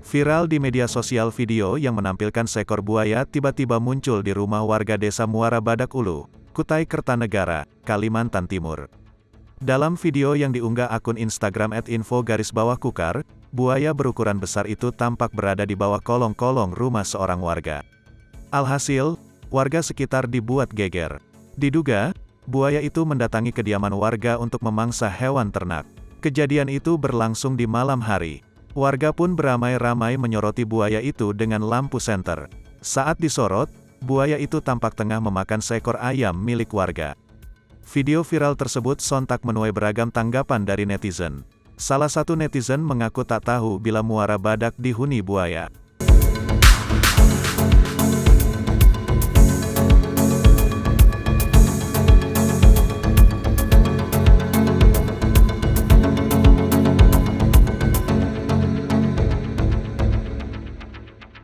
Viral di media sosial video yang menampilkan seekor buaya tiba-tiba muncul di rumah warga desa Muara Badak Ulu, Kutai Kertanegara, Kalimantan Timur. Dalam video yang diunggah akun Instagram @info_kukar, buaya berukuran besar itu tampak berada di bawah kolong-kolong rumah seorang warga. Alhasil, warga sekitar dibuat geger. Diduga, buaya itu mendatangi kediaman warga untuk memangsa hewan ternak. Kejadian itu berlangsung di malam hari. Warga pun beramai-ramai menyoroti buaya itu dengan lampu senter. Saat disorot, buaya itu tampak tengah memakan seekor ayam milik warga. Video viral tersebut sontak menuai beragam tanggapan dari netizen. Salah satu netizen mengaku tak tahu bila Muara Badak dihuni buaya.